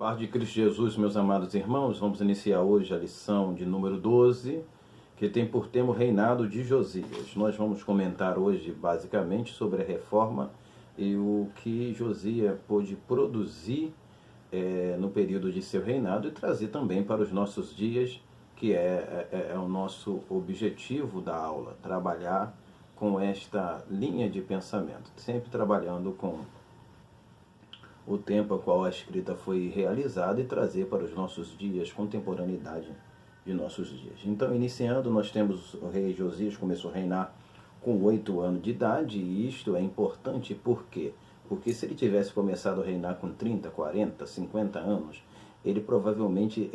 Paz de Cristo Jesus, meus amados irmãos, vamos iniciar hoje a lição de número 12, que tem por tema o reinado de Josias. Nós vamos comentar hoje basicamente sobre a reforma e o que Josias pôde produzir no período de seu reinado e trazer também para os nossos dias, que é o nosso objetivo da aula, trabalhar com esta linha de pensamento, sempre trabalhando com o tempo a qual a escrita foi realizada e trazer para os nossos dias, contemporaneidade de nossos dias. Então, iniciando, nós temos o rei Josias, começou a reinar com 8 anos de idade, e isto é importante por quê? Porque se ele tivesse começado a reinar com 30, 40, 50 anos, ele provavelmente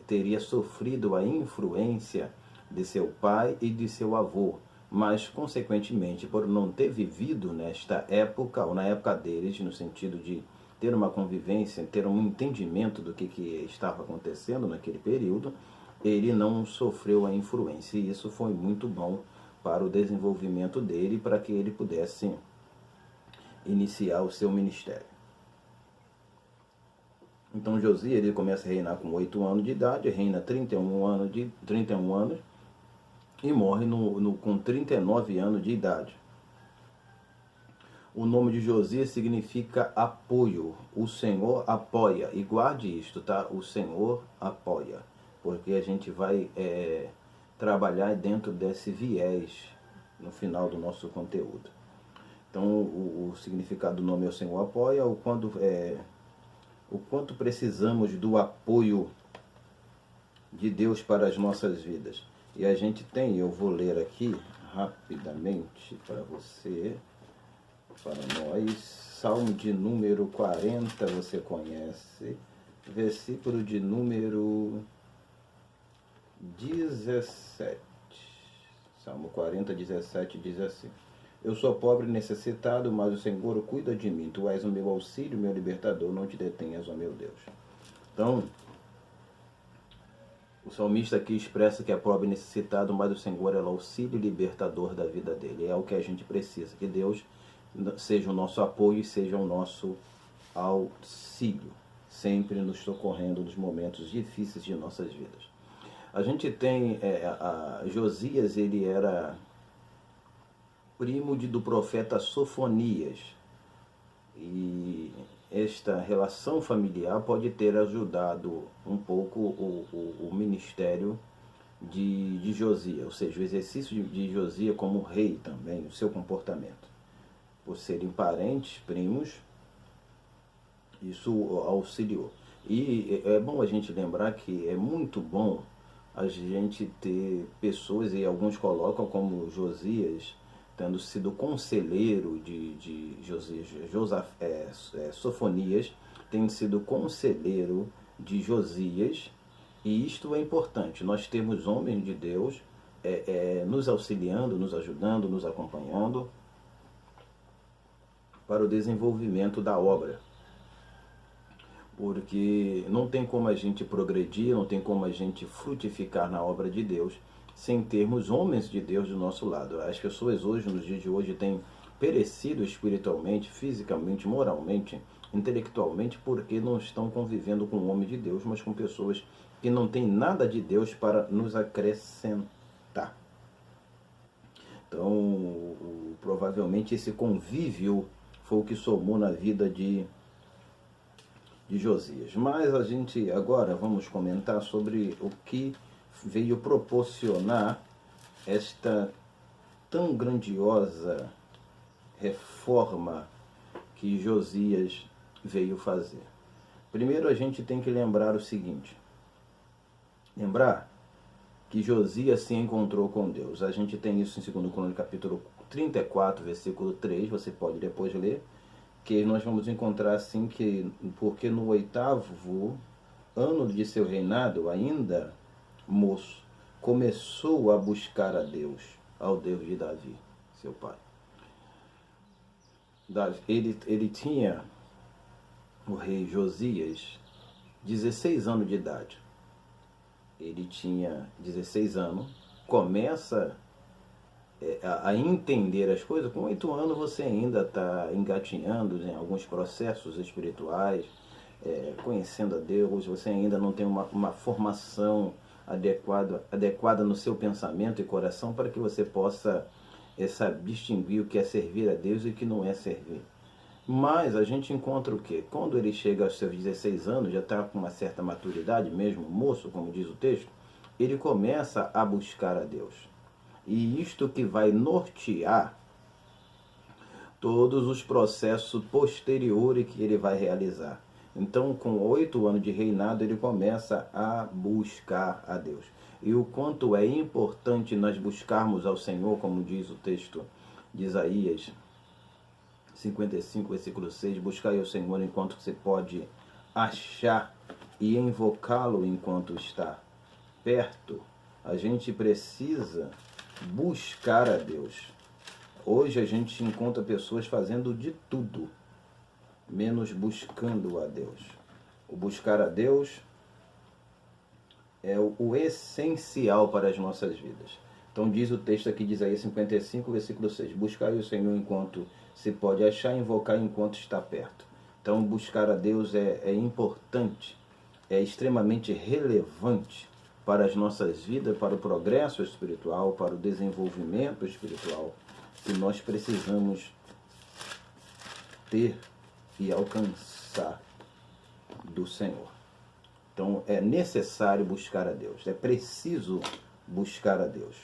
teria sofrido a influência de seu pai e de seu avô, mas, consequentemente, por não ter vivido nesta época, ou na época deles, no sentido de ter uma convivência, ter um entendimento do que estava acontecendo naquele período, ele não sofreu a influência. E isso foi muito bom para o desenvolvimento dele, para que ele pudesse iniciar o seu ministério. Então Josias, ele começa a reinar com 8 anos de idade, reina 31 anos e morre com 39 anos de idade. O nome de Josias significa apoio. O Senhor apoia. E guarde isto, tá? O Senhor apoia. Porque a gente vai trabalhar dentro desse viés no final do nosso conteúdo. Então, o significado do nome é o Senhor apoia. O quanto precisamos do apoio de Deus para as nossas vidas. E a gente tem, eu vou ler aqui rapidamente para você, para nós, Salmo de número 40, você conhece, versículo de número 17. Salmo 40, 17 diz assim: Eu sou pobre e necessitado, mas o Senhor cuida de mim. Tu és o meu auxílio, meu libertador, não te detenhas, ó meu Deus. Então, o salmista aqui expressa que é pobre e necessitado, mas o Senhor é o auxílio e libertador da vida dele. É o que a gente precisa, que Deus seja o nosso apoio e seja o nosso auxílio, sempre nos socorrendo nos momentos difíceis de nossas vidas. A gente tem Josias, ele era primo do profeta Sofonias, e esta relação familiar pode ter ajudado um pouco o ministério de Josias, ou seja, o exercício de Josias como rei também, o seu comportamento. Por serem parentes, primos, isso auxiliou. E é bom a gente lembrar que é muito bom a gente ter pessoas, e alguns colocam como Josias, tendo sido conselheiro de Josias, Sofonias, tem sido conselheiro de Josias, e isto é importante. Nós temos homens de Deus nos auxiliando, nos ajudando, nos acompanhando para o desenvolvimento da obra. Porque não tem como a gente progredir, não tem como a gente frutificar na obra de Deus sem termos homens de Deus do nosso lado. As pessoas hoje, nos dias de hoje, têm perecido espiritualmente, fisicamente, moralmente, intelectualmente, porque não estão convivendo com o homem de Deus, mas com pessoas que não têm nada de Deus para nos acrescentar. Então, provavelmente esse convívio foi o que somou na vida de Josias. Mas a gente agora vamos comentar sobre o que veio proporcionar esta tão grandiosa reforma que Josias veio fazer. Primeiro a gente tem que lembrar o seguinte: lembrar que Josias se encontrou com Deus. A gente tem isso em 2 Crônicas capítulo 34, versículo 3, você pode depois ler, que nós vamos encontrar assim que, porque no 8º ano de seu reinado, ainda moço, começou a buscar a Deus, ao Deus de Davi, seu pai. Ele tinha, o rei Josias, 16 anos de idade. Ele tinha 16 anos, começa a entender as coisas. Com 8 anos você ainda está engatinhando em alguns processos espirituais, conhecendo a Deus, você ainda não tem uma formação adequada no seu pensamento e coração para que você possa sabe distinguir o que é servir a Deus e o que não é servir. Mas a gente encontra o quê? Quando ele chega aos seus 16 anos, já está com uma certa maturidade, mesmo moço, como diz o texto, ele começa a buscar a Deus. E isto que vai nortear todos os processos posteriores que ele vai realizar. Então, com 8 anos de reinado, ele começa a buscar a Deus. E o quanto é importante nós buscarmos ao Senhor, como diz o texto de Isaías 55, versículo 6, buscai ao Senhor enquanto se pode achar e invocá-lo enquanto está perto. A gente precisa buscar a Deus. Hoje a gente encontra pessoas fazendo de tudo, menos buscando a Deus. O buscar a Deus é o essencial para as nossas vidas. Então diz o texto aqui de Isaías 55, versículo 6. Buscai o Senhor enquanto se pode achar e invocar enquanto está perto. Então buscar a Deus é importante, é extremamente relevante para as nossas vidas, para o progresso espiritual, para o desenvolvimento espiritual que nós precisamos ter e alcançar do Senhor. Então é necessário buscar a Deus, é preciso buscar a Deus.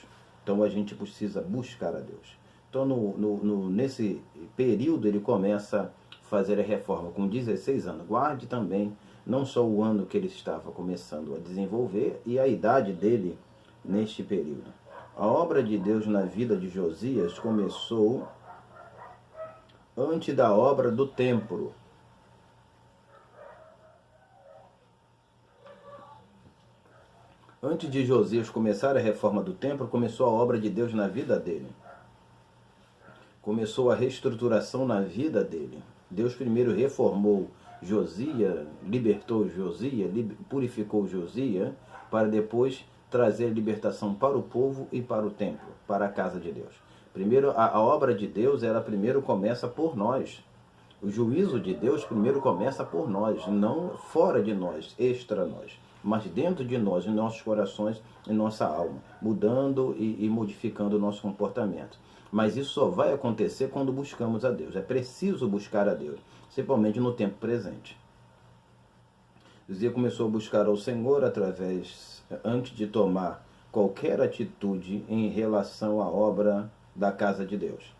Então a gente precisa buscar a Deus. Então nesse período ele começa a fazer a reforma com 16 anos. Guarde também não só o ano que ele estava começando a desenvolver e a idade dele neste período. A obra de Deus na vida de Josias começou antes da obra do templo. Antes de Josias começar a reforma do templo, começou a obra de Deus na vida dele. Começou a reestruturação na vida dele. Deus primeiro reformou Josias, libertou Josias, purificou Josias, para depois trazer libertação para o povo e para o templo, para a casa de Deus. Primeiro, a obra de Deus, ela primeiro começa por nós. O juízo de Deus primeiro começa por nós, não fora de nós, extra nós, mas dentro de nós, em nossos corações, em nossa alma, mudando e modificando o nosso comportamento. Mas isso só vai acontecer quando buscamos a Deus. É preciso buscar a Deus, principalmente no tempo presente. Josias começou a buscar ao Senhor antes de tomar qualquer atitude em relação à obra da casa de Deus.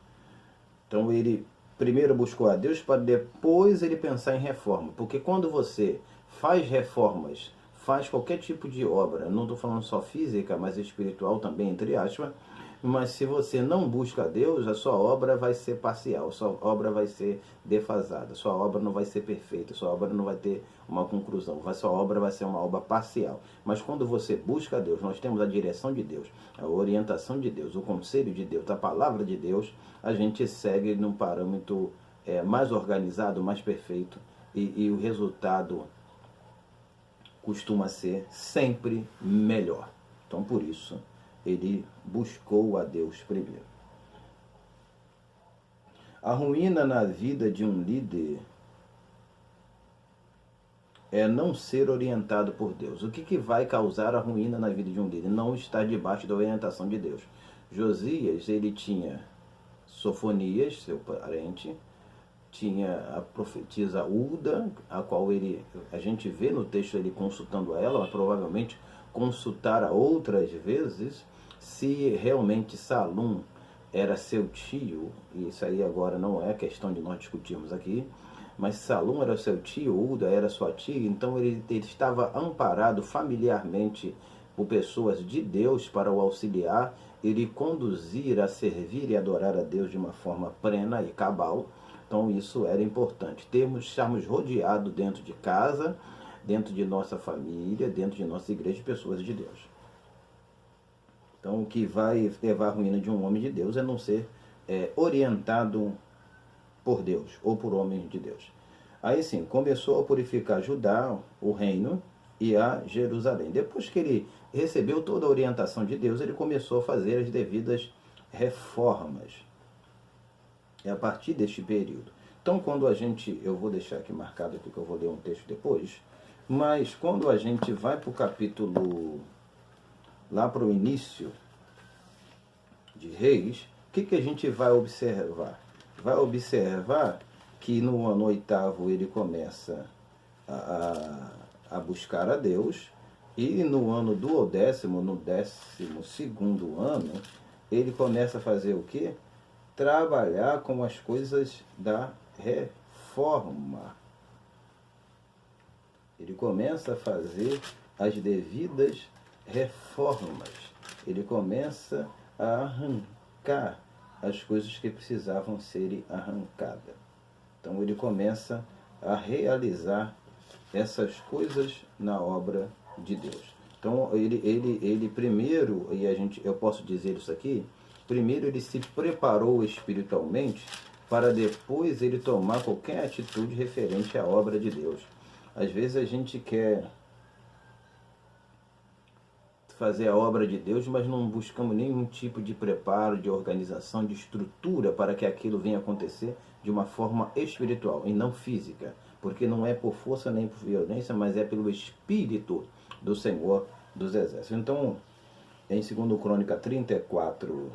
Então ele primeiro buscou a Deus para depois ele pensar em reforma. Porque quando você faz reformas, faz qualquer tipo de obra, não estou falando só física, mas espiritual também, entre aspas, mas se você não busca a Deus, a sua obra vai ser parcial, a sua obra vai ser defasada, a sua obra não vai ser perfeita, a sua obra não vai ter uma conclusão, a sua obra vai ser uma obra parcial. Mas quando você busca a Deus, nós temos a direção de Deus, a orientação de Deus, o conselho de Deus, a palavra de Deus, a gente segue num parâmetro mais organizado, mais perfeito, e o resultado costuma ser sempre melhor. Então, por isso, ele buscou a Deus primeiro. A ruína na vida de um líder é não ser orientado por Deus. O que vai causar a ruína na vida de um líder? Não estar debaixo da orientação de Deus. Josias, ele tinha Sofonias, seu parente, tinha a profetisa Hulda, a qual a gente vê no texto ele consultando a ela, mas provavelmente consultara outras vezes se realmente Salum era seu tio, e isso aí agora não é questão de nós discutirmos aqui, mas Salum era seu tio, Hulda era sua tia, então ele estava amparado familiarmente por pessoas de Deus para o auxiliar, ele conduzir a servir e adorar a Deus de uma forma plena e cabal. Então isso era importante, estarmos rodeados dentro de casa, dentro de nossa família, dentro de nossa igreja, de pessoas de Deus. Então o que vai levar à ruína de um homem de Deus é não ser orientado por Deus ou por homens de Deus. Aí sim, começou a purificar Judá, o reino, e a Jerusalém. Depois que ele recebeu toda a orientação de Deus, ele começou a fazer as devidas reformas. É a partir deste período. Então, quando a gente, eu vou deixar aqui marcado aqui que eu vou ler um texto depois, mas quando a gente vai para o capítulo, lá para o início de Reis, o que a gente vai observar? Vai observar que no ano 8º ele começa a buscar a Deus, e no ano do 10º, no 12º ano, ele começa a fazer o quê? Trabalhar com as coisas da reforma. Ele começa a fazer as devidas reformas. Ele começa a arrancar as coisas que precisavam serem arrancadas. Então ele começa a realizar essas coisas na obra de Deus. Então ele primeiro, e eu posso dizer isso aqui, primeiro ele se preparou espiritualmente para depois ele tomar qualquer atitude referente à obra de Deus. Às vezes a gente quer fazer a obra de Deus, mas não buscamos nenhum tipo de preparo, de organização, de estrutura para que aquilo venha acontecer de uma forma espiritual e não física, porque não é por força nem por violência, mas é pelo Espírito do Senhor dos Exércitos. Então, em 2 Crônica 34,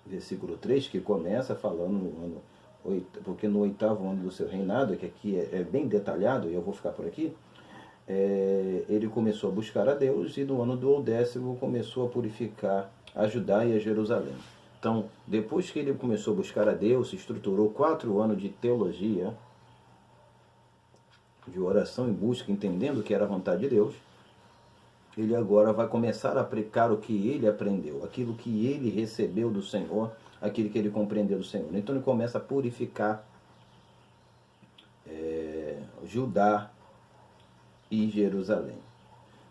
versículo 3, que começa falando no ano 8, porque no 8º ano do seu reinado, que aqui é bem detalhado, e eu vou ficar por aqui, ele começou a buscar a Deus, e no ano do 10º começou a purificar a Judá e a Jerusalém. Então, depois que ele começou a buscar a Deus, se estruturou 4 anos de teologia, de oração e busca, entendendo que era a vontade de Deus, ele agora vai começar a aplicar o que ele aprendeu, aquilo que ele recebeu do Senhor, aquilo que ele compreendeu do Senhor. Então ele começa a purificar Judá e Jerusalém.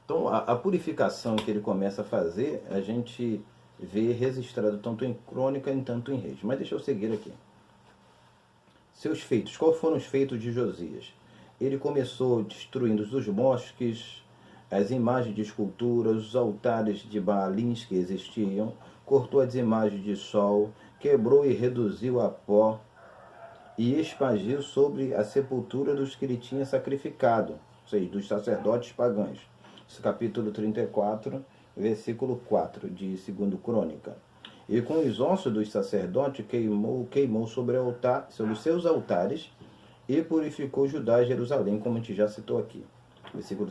Então a purificação que ele começa a fazer, a gente vê registrado tanto em Crônica e tanto em Reis. Mas deixa eu seguir aqui. Seus feitos. Quais foram os feitos de Josias? Ele começou destruindo os bosques, as imagens de esculturas, os altares de Baalins que existiam, cortou as imagens de sol, quebrou e reduziu a pó e espargiu sobre a sepultura dos que ele tinha sacrificado, ou seja, dos sacerdotes pagãos. Esse capítulo 34, versículo 4 de 2 Crônica. E com os ossos dos sacerdotes queimou sobre os seus altares e purificou Judá e Jerusalém, como a gente já citou aqui. Versículo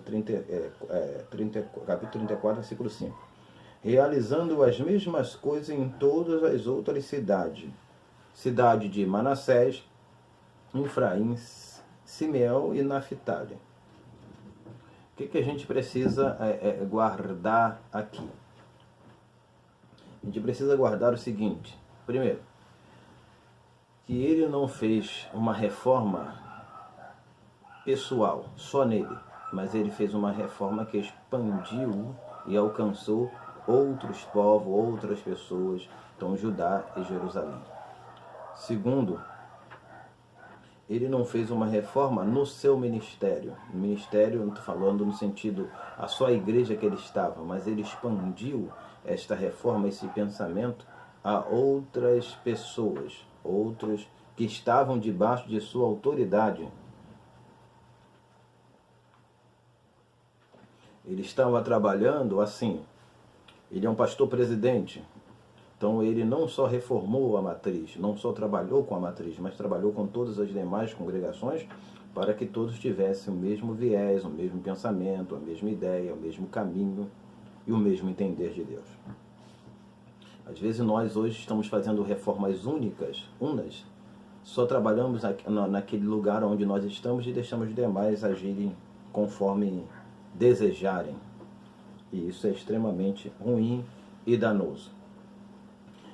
capítulo 34, versículo 5. Realizando as mesmas coisas em todas as outras cidades. Cidade de Manassés, Efraim, Simeão e Naftali. O que a gente precisa guardar aqui? A gente precisa guardar o seguinte. Primeiro, que ele não fez uma reforma pessoal, só nele, mas ele fez uma reforma que expandiu e alcançou outros povos, outras pessoas, então Judá e Jerusalém. Segundo, ele não fez uma reforma no seu ministério. Ministério, não estou falando no sentido a só a igreja que ele estava, mas ele expandiu esta reforma, esse pensamento a outras pessoas, outros que estavam debaixo de sua autoridade. Ele estava trabalhando assim. Ele é um pastor presidente. Então ele não só reformou a matriz, não só trabalhou com a matriz, mas trabalhou com todas as demais congregações para que todos tivessem o mesmo viés, o mesmo pensamento, a mesma ideia, o mesmo caminho e o mesmo entender de Deus. Às vezes nós hoje estamos fazendo reformas unas, só trabalhamos naquele lugar onde nós estamos e deixamos os demais agirem conforme desejarem. E isso é extremamente ruim e danoso.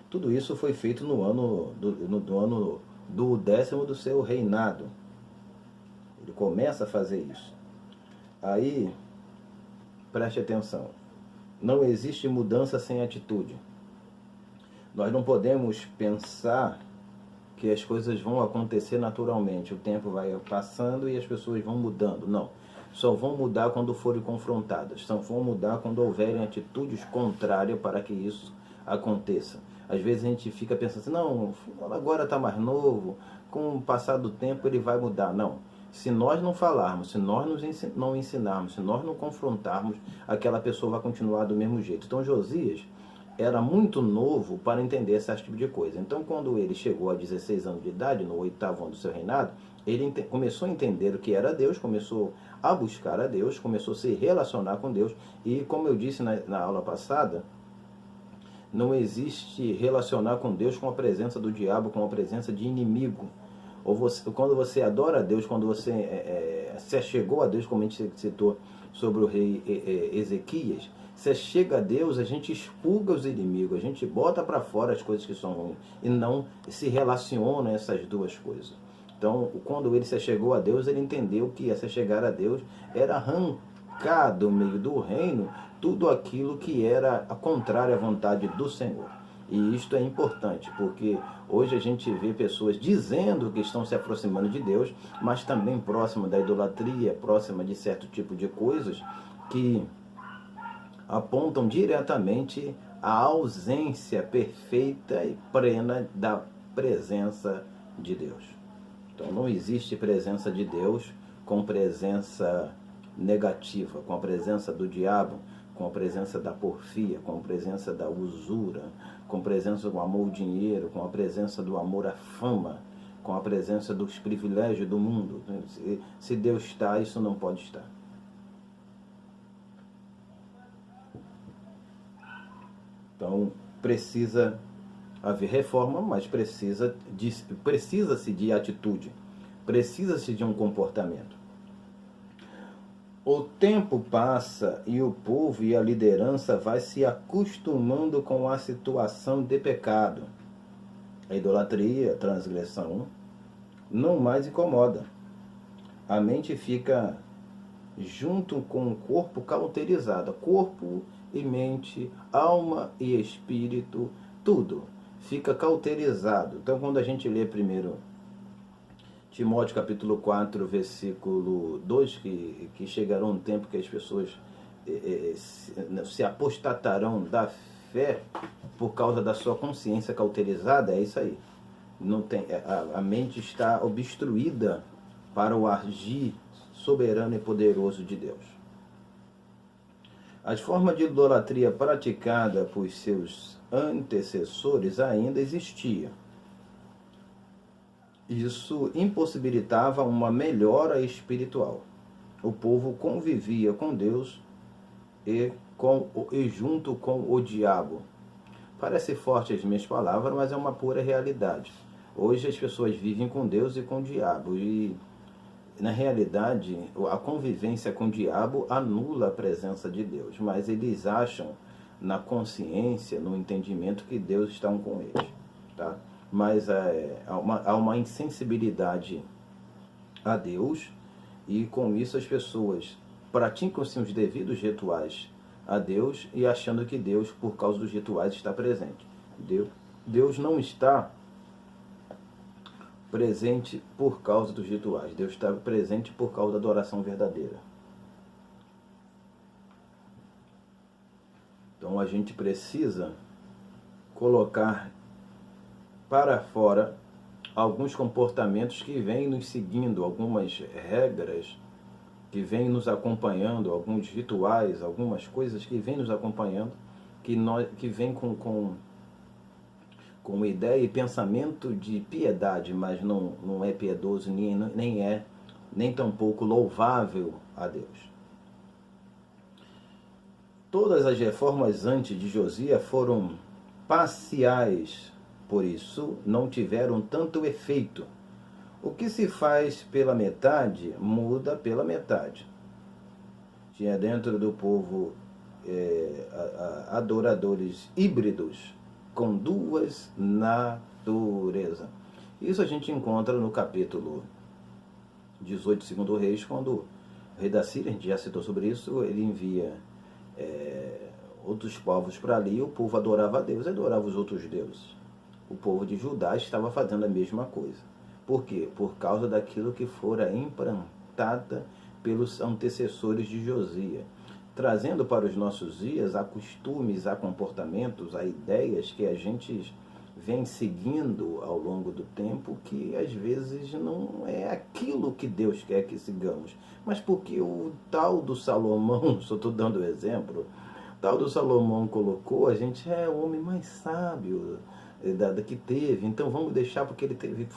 Tudo isso foi feito no ano do 10º do seu reinado. Ele começa a fazer isso. Aí, preste atenção. Não existe mudança sem atitude. Nós não podemos pensar que as coisas vão acontecer naturalmente. O tempo vai passando e as pessoas vão mudando. Não. Só vão mudar quando forem confrontadas. Só vão mudar quando houverem atitudes contrárias para que isso aconteça. Às vezes a gente fica pensando assim, não, agora está mais novo, com o passar do tempo ele vai mudar. Não. Se nós não falarmos, se nós não ensinarmos, se nós não confrontarmos, aquela pessoa vai continuar do mesmo jeito. Então Josias era muito novo para entender esse tipo de coisa. Então quando ele chegou a 16 anos de idade, no 8º ano do seu reinado, ele começou a entender o que era Deus, começou a buscar a Deus, começou a se relacionar com Deus. E como eu disse na aula passada, não existe relacionar com Deus com a presença do diabo, com a presença de inimigo. Ou quando você adora a Deus, quando você se achegou a Deus, como a gente citou sobre o rei Ezequias, se chega a Deus, a gente expurga os inimigos, a gente bota para fora as coisas que são ruins e não se relaciona essas duas coisas. Então, quando ele se chegou a Deus, ele entendeu que se chegar a Deus era arrancar do meio do reino tudo aquilo que era contrário à vontade do Senhor. E isto é importante, porque hoje a gente vê pessoas dizendo que estão se aproximando de Deus, mas também próximo da idolatria, próxima de certo tipo de coisas que apontam diretamente a ausência perfeita e plena da presença de Deus. Então não existe presença de Deus com presença negativa, com a presença do diabo, com a presença da porfia, com a presença da usura, com a presença do amor ao dinheiro, com a presença do amor à fama, com a presença dos privilégios do mundo. Se Deus está, isso não pode estar. Então, precisa haver reforma, mas precisa-se de atitude, precisa-se de um comportamento. O tempo passa e o povo e a liderança vai se acostumando com a situação de pecado. A idolatria, a transgressão, não mais incomoda. A mente fica junto com o corpo cauterizada. Corpo e mente, alma e espírito, tudo fica cauterizado. Então, quando a gente lê primeiro Timóteo capítulo 4, versículo 2, que chegará um tempo que as pessoas se apostatarão da fé por causa da sua consciência cauterizada, é isso aí. Não tem, a mente está obstruída para o agir soberano e poderoso de Deus. As formas de idolatria praticada por seus antecessores ainda existiam. Isso impossibilitava uma melhora espiritual. O povo convivia com Deus e junto com o diabo. Parece forte as minhas palavras, mas é uma pura realidade. Hoje as pessoas vivem com Deus e com o diabo. E, na realidade, a convivência com o diabo anula a presença de Deus. Mas eles acham, na consciência, no entendimento, que Deus está com eles. Tá? Mas há uma insensibilidade a Deus, e com isso as pessoas praticam sim os devidos rituais a Deus e achando que Deus, por causa dos rituais, está presente. Deus não está presente por causa dos rituais. Deus está presente por causa da adoração verdadeira. Então a gente precisa colocar para fora alguns comportamentos que vêm nos seguindo, algumas regras que vêm nos acompanhando, alguns rituais, algumas coisas que vêm nos acompanhando, que vêm com ideia e pensamento de piedade, mas não é piedoso, nem tampouco louvável a Deus. Todas as reformas antes de Josias foram parciais, por isso não tiveram tanto efeito. O que se faz pela metade, muda pela metade. Tinha dentro do povo adoradores híbridos, com duas naturezas. Isso a gente encontra no capítulo 18 de 2 Reis, quando o rei da Síria, a gente já citou sobre isso, ele envia outros povos para ali, e o povo adorava a Deus, adorava os outros deuses. O povo de Judá estava fazendo a mesma coisa. Por quê? Por causa daquilo que fora implantada pelos antecessores de Josias, trazendo para os nossos dias a costumes, a comportamentos, a ideias que a gente vem seguindo ao longo do tempo, que às vezes não é aquilo que Deus quer que sigamos. Mas porque o tal do Salomão, só estou dando exemplo, o tal do Salomão colocou, a gente é o homem mais sábio que teve, então vamos deixar porque ele teve,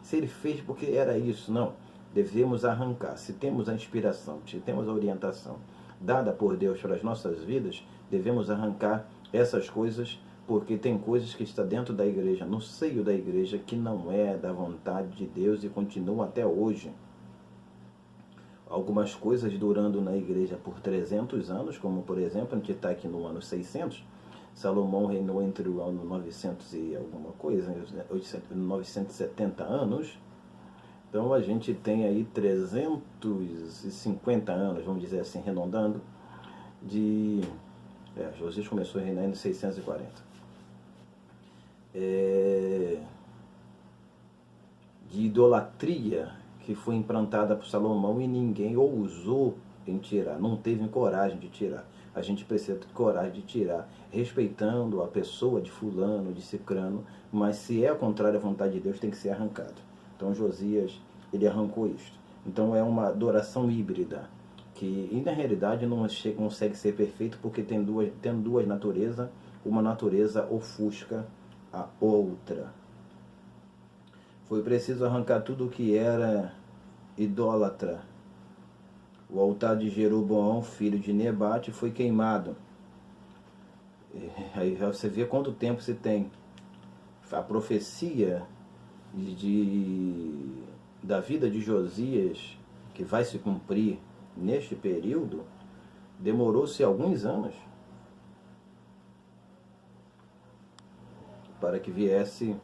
se ele fez porque era isso, não. Devemos arrancar. Se temos a inspiração, se temos a orientação dada por Deus para as nossas vidas, devemos arrancar essas coisas, porque tem coisas que está dentro da igreja, no seio da igreja, que não é da vontade de Deus e continua até hoje. Algumas coisas durando na igreja por 300 anos, como por exemplo, a gente está aqui no ano 600, Salomão reinou entre o ano 900 e alguma coisa, 970 anos. Então a gente tem aí 350 anos, vamos dizer assim, arredondando, de... Josias começou a reinar em 640. De idolatria que foi implantada por Salomão e ninguém ousou em tirar, não teve coragem de tirar. A gente precisa ter coragem de tirar, respeitando a pessoa de fulano, de cicrano, mas se é contrário à vontade de Deus, tem que ser arrancado. Então Josias, ele arrancou isto. Então é uma adoração híbrida, que na realidade não consegue ser perfeito, porque tendo duas naturezas, uma natureza ofusca a outra. Foi preciso arrancar tudo o que era idólatra. O altar de Jeroboão, filho de Nebate, foi queimado. Aí você vê quanto tempo se tem. A profecia da vida de Josias, que vai se cumprir neste período, demorou-se alguns anos para que viesse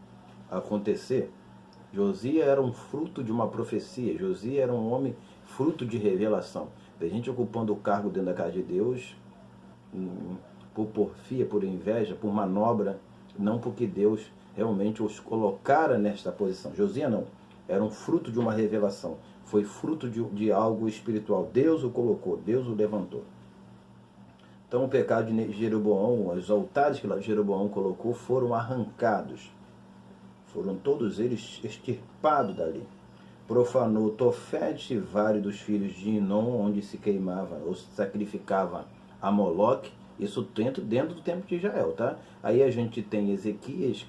a acontecer. Josias era um fruto de uma profecia. Josias era um homem fruto de revelação. Da gente ocupando o cargo dentro da casa de Deus, por porfia, por inveja, por manobra, não porque Deus realmente os colocara nesta posição. Josias não, era um fruto de uma revelação, foi fruto de algo espiritual. Deus o colocou, Deus o levantou. Então o pecado de Jeroboão, os altares que Jeroboão colocou foram arrancados, foram todos eles extirpados dali. Profanou Tofete e vários dos filhos de Inom, onde se queimava ou se sacrificava a Moloque. Isso dentro do tempo de Israel, tá? Aí a gente tem Ezequias,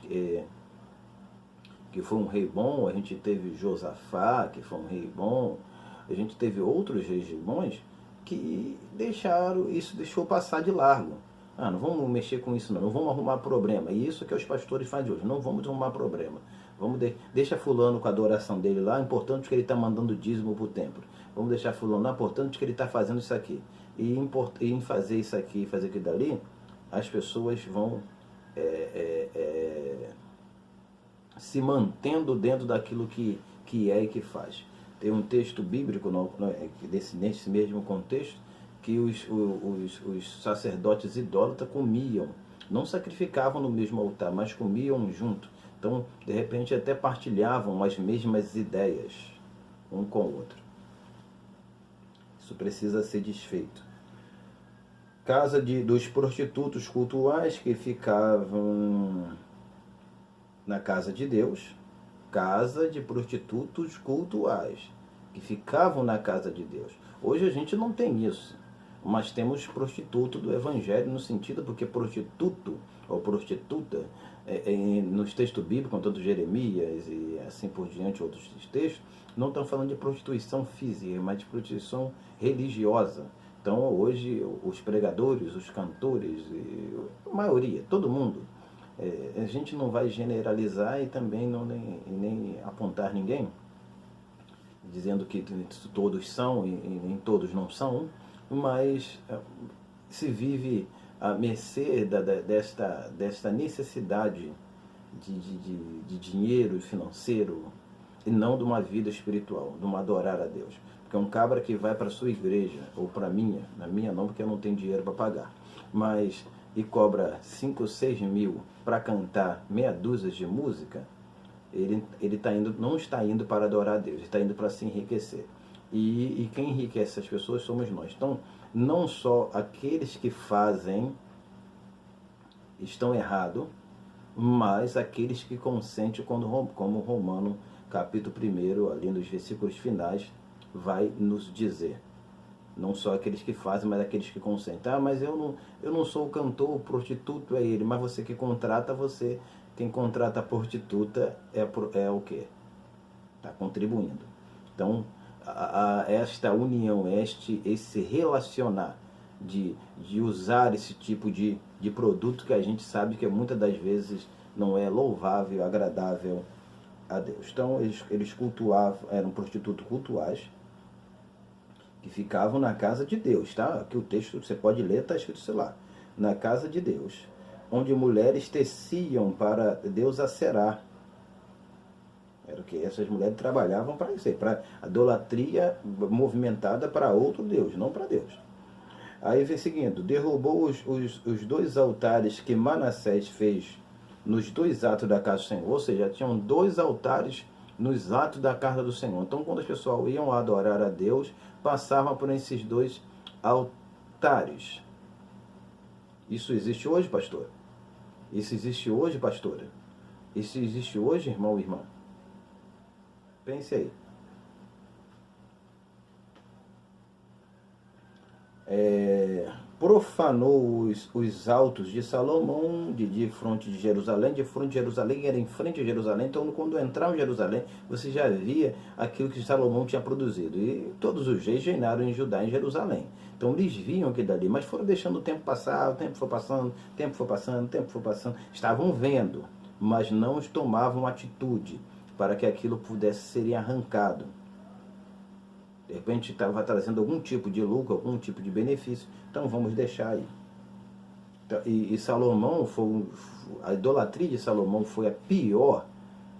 que foi um rei bom, a gente teve Josafá, que foi um rei bom, a gente teve outros reis bons que deixou passar de largo. Não vamos mexer com isso não vamos arrumar problema. E isso que os pastores fazem hoje, não vamos arrumar problema. Deixa fulano com a adoração dele lá, importante que ele está mandando dízimo para o templo. Vamos deixar fulano lá, importante que ele está fazendo isso aqui. E em fazer isso aqui, fazer aquilo dali, as pessoas vão se mantendo dentro daquilo que é e que faz. Tem um texto bíblico nesse mesmo contexto, que os sacerdotes idólatras comiam, não sacrificavam no mesmo altar, mas comiam junto. Então, de repente, até partilhavam as mesmas ideias, um com o outro. Isso precisa ser desfeito. Casa dos prostitutos cultuais que ficavam na casa de Deus. Casa de prostitutos cultuais que ficavam na casa de Deus. Hoje a gente não tem isso, mas temos prostituto do evangelho, no sentido porque prostituto ou prostituta, nos textos bíblicos, tanto Jeremias e assim por diante, outros textos, não estão falando de prostituição física, mas de prostituição religiosa. Então hoje os pregadores, os cantores, a maioria, todo mundo, a gente não vai generalizar e também nem apontar ninguém, dizendo que todos são e nem todos não são, mas se vive à mercê desta necessidade de dinheiro financeiro e não de uma vida espiritual, de uma adorar a Deus. Porque é um cabra que vai para a sua igreja, ou para a minha, na minha não, porque eu não tenho dinheiro para pagar, mas e cobra 5 ou 6 mil para cantar meia dúzia de música, ele não está indo para adorar a Deus, ele está indo para se enriquecer. E quem enriquece as pessoas somos nós. Então, não só aqueles que fazem estão errados, mas aqueles que consentem, como Romano capítulo 1, ali nos versículos finais, vai nos dizer. Não só aqueles que fazem, mas aqueles que consentem. Ah, mas eu não sou o cantor, o prostituto é ele. Mas você que contrata, quem contrata a prostituta é o quê? Está contribuindo. Então, esta união, esse relacionar, de usar esse tipo de produto que a gente sabe que muitas das vezes não é louvável, agradável a Deus. Então, eles cultuavam, eram prostitutos cultuais, que ficavam na casa de Deus, tá? Aqui o texto, você pode ler, está escrito, sei lá, na casa de Deus, onde mulheres teciam para Deus Aserá. Era o que essas mulheres trabalhavam para isso, para a idolatria movimentada para outro Deus, não para Deus. Aí vem seguindo, derrubou os dois altares que Manassés fez nos dois atos da casa do Senhor, ou seja, tinham dois altares nos atos da casa do Senhor. Então, quando as pessoas iam adorar a Deus, passavam por esses dois altares. Isso existe hoje, pastor? Isso existe hoje, pastora? Isso existe hoje, irmão e irmã? Pense aí. Profanou os altos de Salomão, de fronte de Jerusalém. De fronte de Jerusalém era em frente a Jerusalém. Então, quando entrava em Jerusalém, você já via aquilo que Salomão tinha produzido. E todos os reis reinaram em Judá, em Jerusalém. Então, eles viam aquilo dali, mas foram deixando o tempo passar, o tempo foi passando, o tempo foi passando, o tempo foi passando. Estavam vendo, mas não tomavam atitude para que aquilo pudesse ser arrancado. De repente estava trazendo algum tipo de lucro, algum tipo de benefício, então vamos deixar aí. E Salomão, a idolatria de Salomão foi a pior,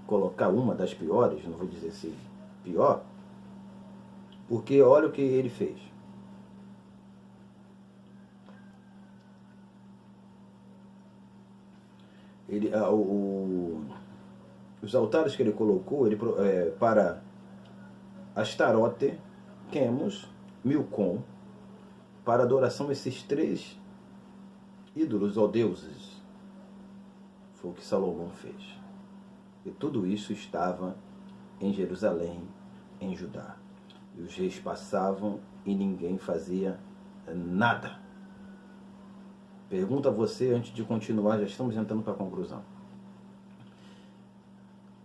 colocar uma das piores, não vou dizer se pior, porque olha o que ele fez. Os altares que ele colocou para Astarote, Quemos, Milcom, para adoração esses três ídolos ou deuses. Foi o que Salomão fez. E tudo isso estava em Jerusalém, em Judá. E os reis passavam e ninguém fazia nada. Pergunto a você antes de continuar, já estamos entrando para a conclusão.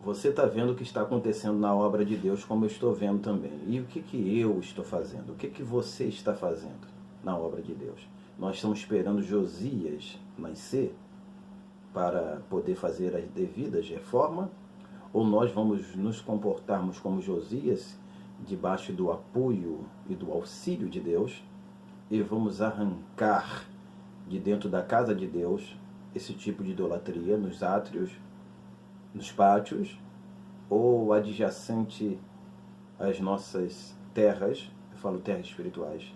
Você está vendo o que está acontecendo na obra de Deus, como eu estou vendo também. E o que eu estou fazendo? O que você está fazendo na obra de Deus? Nós estamos esperando Josias nascer para poder fazer as devidas reformas? Ou nós vamos nos comportarmos como Josias, debaixo do apoio e do auxílio de Deus, e vamos arrancar de dentro da casa de Deus esse tipo de idolatria nos átrios, nos pátios, ou adjacente às nossas terras, eu falo terras espirituais,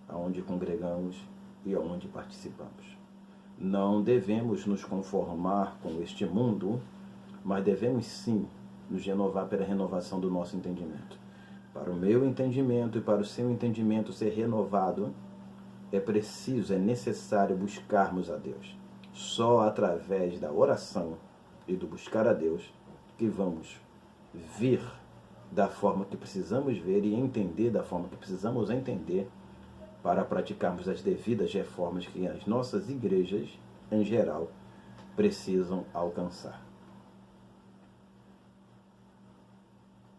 aonde congregamos e aonde participamos. Não devemos nos conformar com este mundo, mas devemos sim nos renovar pela renovação do nosso entendimento. Para o meu entendimento e para o seu entendimento ser renovado, é preciso, é necessário buscarmos a Deus. Só através da oração e do buscar a Deus que vamos ver da forma que precisamos ver e entender da forma que precisamos entender para praticarmos as devidas reformas que as nossas igrejas, em geral, precisam alcançar.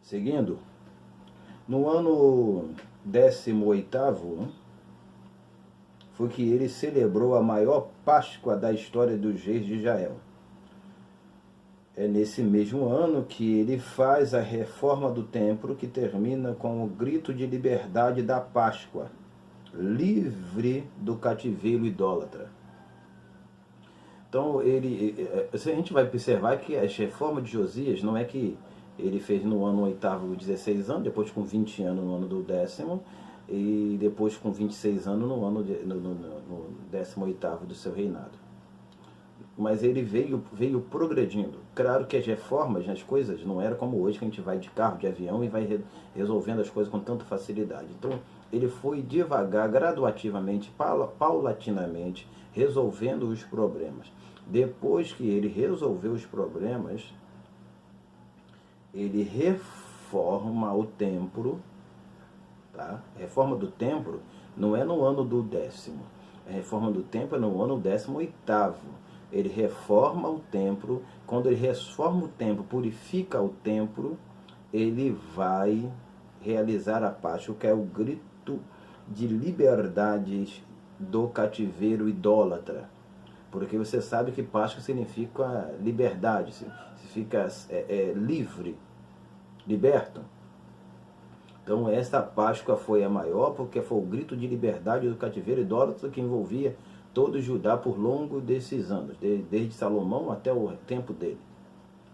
Seguindo, no ano 18º, foi que ele celebrou a maior Páscoa da história dos reis de Israel. É nesse mesmo ano que ele faz a reforma do templo, que termina com o grito de liberdade da Páscoa, livre do cativeiro idólatra. Então, a gente vai observar que as reformas de Josias não é que ele fez no ano 8º 16 anos, depois com 20 anos no ano do 10º, e depois com 26 anos no ano no 18º do seu reinado. Mas ele veio progredindo. Claro que as reformas nas coisas não eram como hoje, que a gente vai de carro, de avião e vai resolvendo as coisas com tanta facilidade. Então, ele foi devagar, graduativamente, paulatinamente, resolvendo os problemas. Depois que ele resolveu os problemas, ele reforma o templo, tá? A reforma do templo não é no ano do 10º. A reforma do templo é no ano 18º. Ele reforma o templo. Quando ele reforma o templo, purifica o templo, ele vai realizar a Páscoa, que é o grito de liberdade do cativeiro idólatra. Porque você sabe que Páscoa significa liberdade, significa livre, liberto. Então essa Páscoa foi a maior porque foi o grito de liberdade do cativeiro idólatra que envolvia todo o Judá por longo desses anos, desde Salomão até o tempo dele.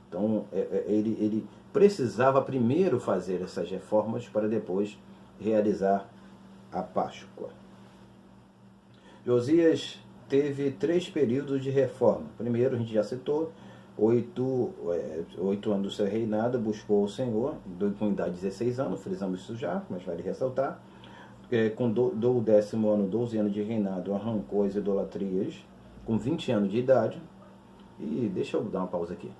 Então ele precisava primeiro fazer essas reformas para depois realizar a Páscoa. Josias teve 3 períodos de reforma. Primeiro, a gente já citou, 8 anos do seu reinado, buscou o Senhor, com idade de 16 anos, frisamos isso já, mas vale ressaltar. Com do 10º ano, 12 anos de reinado, arrancou as idolatrias, com 20 anos de idade. E deixa eu dar uma pausa aqui.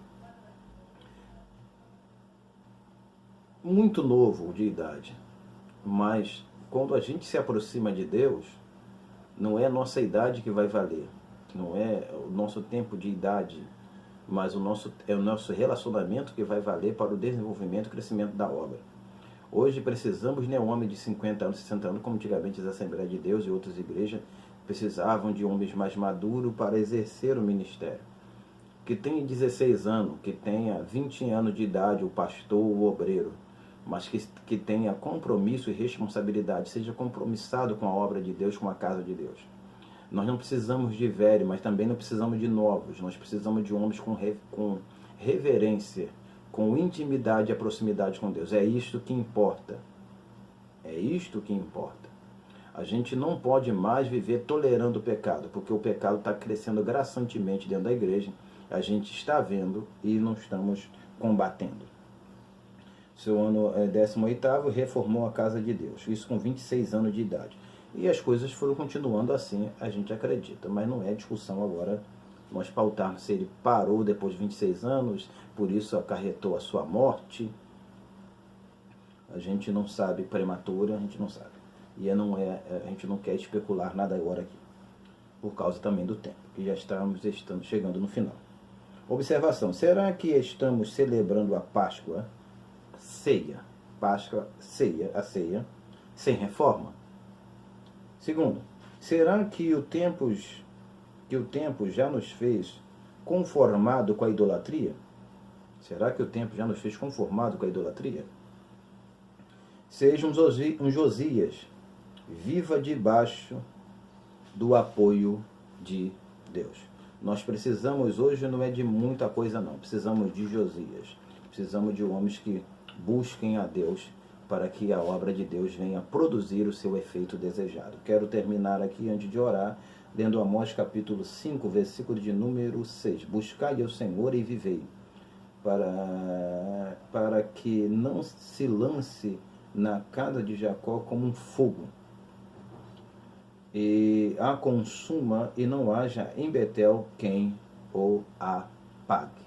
Muito novo de idade, mas quando a gente se aproxima de Deus, não é a nossa idade que vai valer, não é o nosso tempo de idade, mas o nosso relacionamento que vai valer para o desenvolvimento e crescimento da obra. Hoje precisamos de um homem de 50 anos, 60 anos, como antigamente as Assembleias de Deus e outras igrejas precisavam de homens mais maduros para exercer o ministério. Que tenha 16 anos, que tenha 20 anos de idade, o pastor, o obreiro, mas que tenha compromisso e responsabilidade, seja compromissado com a obra de Deus, com a casa de Deus. Nós não precisamos de velhos, mas também não precisamos de novos. Nós precisamos de homens com reverência, com intimidade e proximidade com Deus. É isto que importa. É isto que importa. A gente não pode mais viver tolerando o pecado, porque o pecado está crescendo grassantemente dentro da igreja. A gente está vendo e não estamos combatendo. Seu ano 18º, reformou a casa de Deus. Isso com 26 anos de idade. E as coisas foram continuando assim, a gente acredita. Mas não é discussão agora nós pautarmos se ele parou depois de 26 anos, por isso acarretou a sua morte. A gente não sabe, prematura, a gente não sabe. E a gente não quer especular nada agora aqui, por causa também do tempo, que já estamos chegando no final. Observação: será que estamos celebrando a Páscoa, a ceia, sem reforma? Segundo, será que o tempo já nos fez conformado com a idolatria? Será que o tempo já nos fez conformado com a idolatria? Seja um Josias, viva debaixo do apoio de Deus. Nós precisamos hoje não é de muita coisa não, precisamos de Josias, precisamos de homens que busquem a Deus para que a obra de Deus venha produzir o seu efeito desejado. Quero terminar aqui antes de orar, lendo Amós capítulo 5, versículo de número 6. Buscai ao Senhor e vivei, para que não se lance na casa de Jacó como um fogo, e a consuma, e não haja em Betel quem o apague.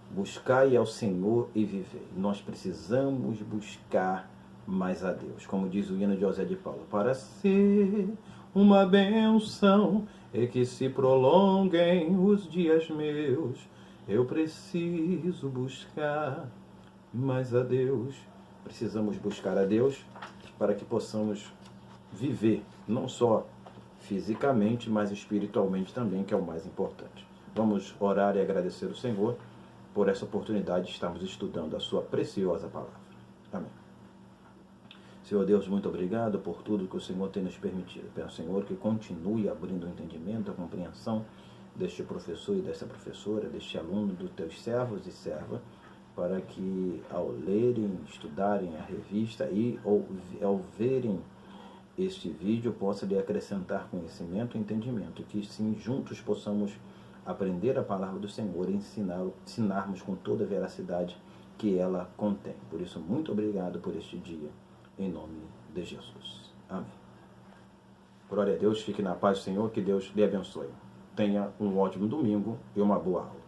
Buscai ao Senhor e vivei. Nós precisamos buscar mais a Deus. Como diz o hino de José de Paula, para ser uma bênção e que se prolonguem os dias meus, eu preciso buscar mais a Deus. Precisamos buscar a Deus para que possamos viver, não só fisicamente, mas espiritualmente também, que é o mais importante. Vamos orar e agradecer o Senhor por essa oportunidade de estarmos estudando a sua preciosa palavra. Amém. Senhor Deus, muito obrigado por tudo que o Senhor tem nos permitido. Peço, Senhor, que continue abrindo o entendimento, a compreensão deste professor e desta professora, deste aluno, dos teus servos e servas, para que ao lerem, estudarem a revista e ao verem este vídeo possa lhe acrescentar conhecimento e entendimento, que sim, juntos possamos aprender a palavra do Senhor e ensinarmos com toda a veracidade que ela contém. Por isso, muito obrigado por este dia, em nome de Jesus. Amém. Glória a Deus, fique na paz do Senhor, que Deus lhe abençoe. Tenha um ótimo domingo e uma boa aula.